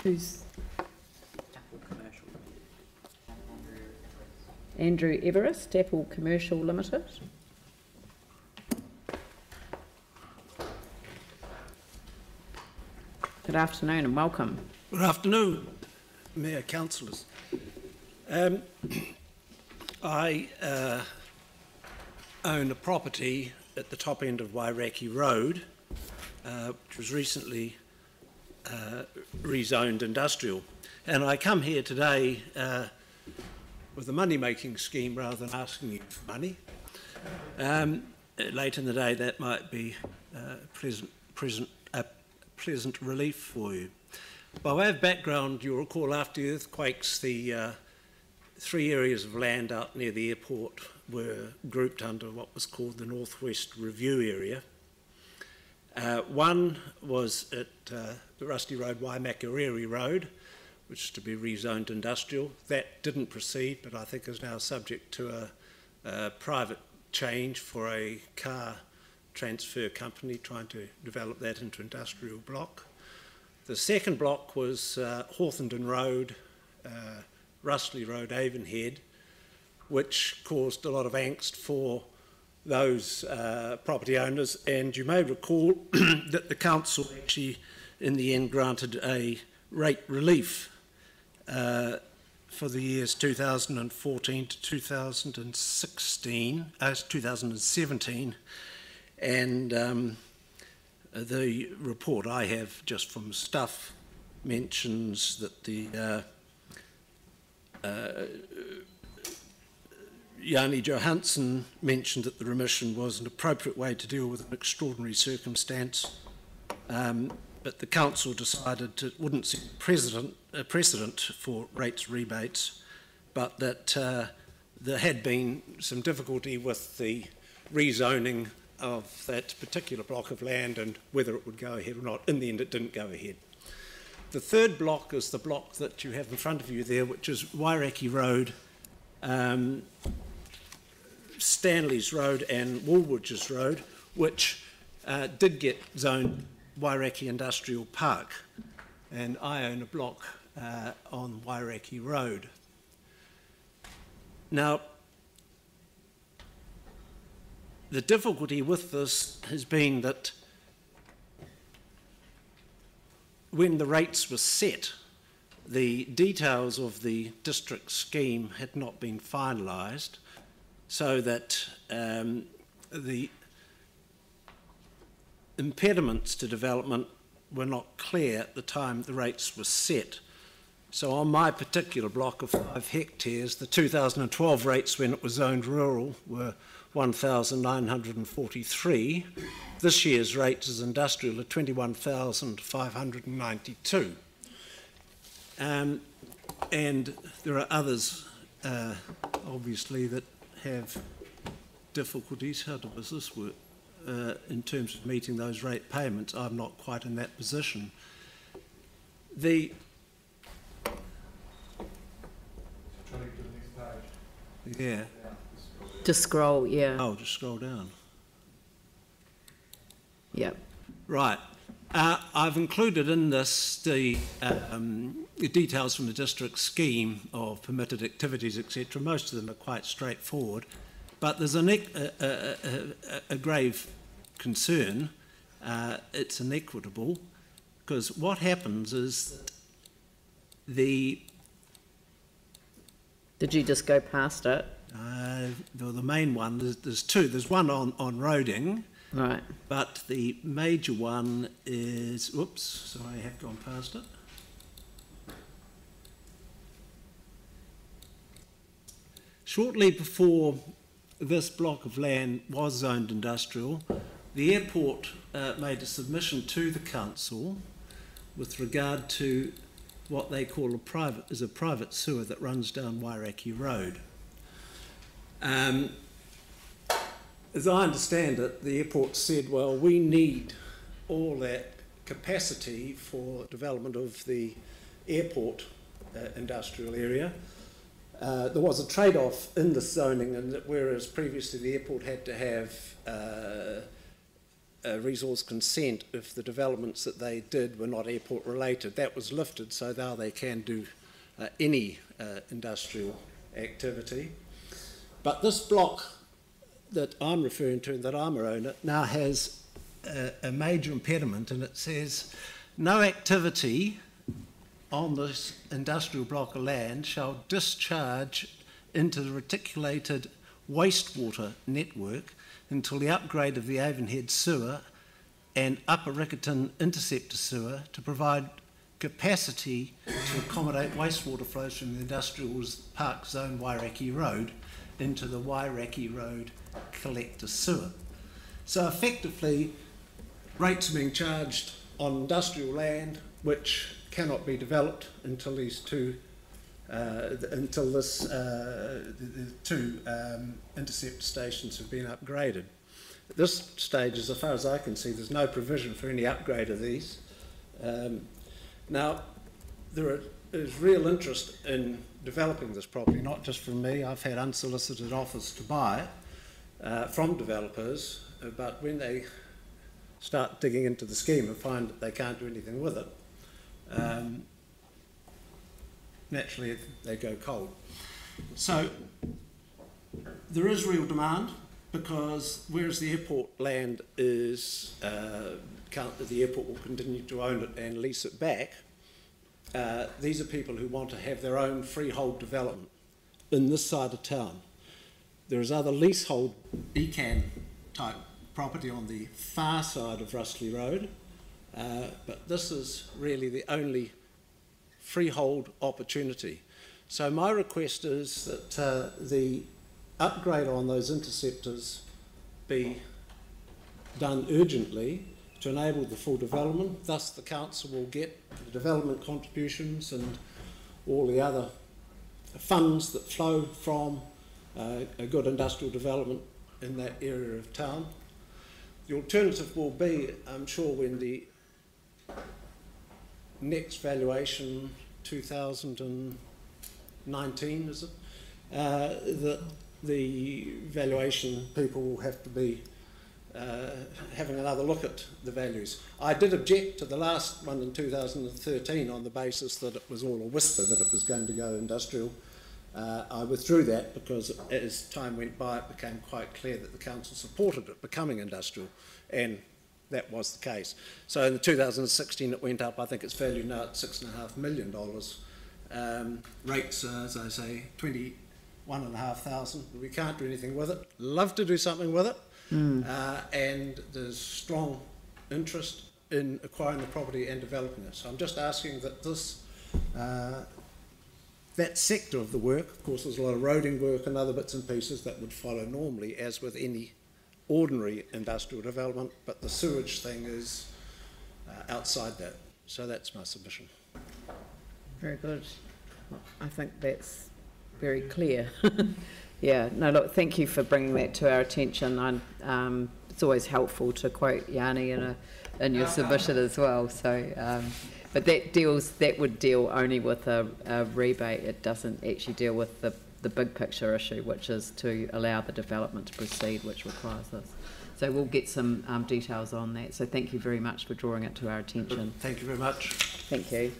Who's Andrew Everest, Apple Commercial Limited. Good afternoon and welcome. Good afternoon, Mayor, Councillors. I own a property at the top end of Wairaki Road, which was recently rezoned industrial. And I come here today with a money-making scheme rather than asking you for money. Late in the day, that might be pleasant relief for you. By way of background, you'll recall after the earthquakes, the 3 areas of land out near the airport were grouped under what was called the Northwest Review Area. One was at the Rusty Road, Waimakariri Road, which is to be rezoned industrial. That didn't proceed, but I think is now subject to a private change for a car transfer company trying to develop that into industrial block. The second block was Hawthornden Road, Rustley Road, Avonhead, which caused a lot of angst for those property owners, and you may recall that the council actually in the end granted a rate relief for the years 2014 to 2017, and the report I have just from staff mentions that the Jani Johansson mentioned that the remission was an appropriate way to deal with an extraordinary circumstance, but the council decided it wouldn't set a precedent for rates rebates, but that there had been some difficulty with the rezoning of that particular block of land and whether it would go ahead or not. In the end, it didn't go ahead. The third block is the block that you have in front of you there, which is Wairaki Road, Stanley's Road and Woolwidge's Road, which did get zoned Wairaki Industrial Park, and I own a block on Wairaki Road. Now, the difficulty with this has been that when the rates were set, the details of the district scheme had not been finalised, so that the impediments to development were not clear at the time the rates were set. So on my particular block of 5 hectares, the 2012 rates when it was zoned rural were 1,943. This year's rates as industrial are 21,592. And there are others, obviously, that have difficulties. How does this work? In terms of meeting those rate payments, I'm not quite in that position. The yeah. Just scroll, yeah. Oh, just scroll down. Yep. Right. I've included in this the details from the district scheme of permitted activities, etc. Most of them are quite straightforward, but there's a grave concern. It's inequitable, because what happens is that the... Did you just go past it? The main one, there's two. There's one on roading, right, but the major one is, whoops, sorry, I have gone past it. Shortly before this block of land was zoned industrial, the airport made a submission to the council with regard to what they call a private sewer that runs down Wairaki Road. As I understand it, the airport said, well, we need all that capacity for development of the airport industrial area. There was a trade-off in the zoning, and that whereas previously the airport had to have resource consent if the developments that they did were not airport related. That was lifted, so now they can do any industrial activity. But this block that I'm referring to and that I'm a owner now has a major impediment, and it says no activity on this industrial block of land shall discharge into the reticulated wastewater network until the upgrade of the Avonhead sewer and Upper Riccarton interceptor sewer to provide capacity to accommodate wastewater flows from the industrial park zone Wairaki Road into the Wairaki Road collector sewer. So effectively, rates are being charged on industrial land which cannot be developed until these two the two interceptor stations have been upgraded. At this stage, as far as I can see, there's no provision for any upgrade of these. Now, there is real interest in developing this property, not just from me. I've had unsolicited offers to buy it from developers, but when they start digging into the scheme and find that they can't do anything with it, naturally they go cold. So there is real demand, because whereas the airport land is, the airport will continue to own it and lease it back, these are people who want to have their own freehold development in this side of town. There is other leasehold ECAN type property on the far side of Rustley Road, but this is really the only freehold opportunity. So my request is that the upgrade on those interceptors be done urgently to enable the full development. Thus the council will get the development contributions and all the other funds that flow from a good industrial development in that area of town. The alternative will be, I'm sure, when the next valuation, 2019 is it, that the valuation people will have to be having another look at the values. I did object to the last one in 2013 on the basis that it was all a whisper that it was going to go industrial. I withdrew that because as time went by it became quite clear that the council supported it becoming industrial, and that was the case. So in 2016 it went up. I think it's valued now at $6.5 million. Rates, as I say, 21,500. We can't do anything with it. Love to do something with it. And there's strong interest in acquiring the property and developing it. So I'm just asking that this, that sector of the work, of course there's a lot of roading work and other bits and pieces that would follow normally as with any ordinary industrial development, but the sewage thing is outside that. So that's my submission. Very good. I think that's very clear. Yeah, no, look, thank you for bringing that to our attention. It's always helpful to quote Yanni in your submission as well. So, but that would deal only with a rebate. It doesn't actually deal with the big picture issue, which is to allow the development to proceed, which requires this. So we'll get some details on that. So thank you very much for drawing it to our attention. Thank you very much. Thank you.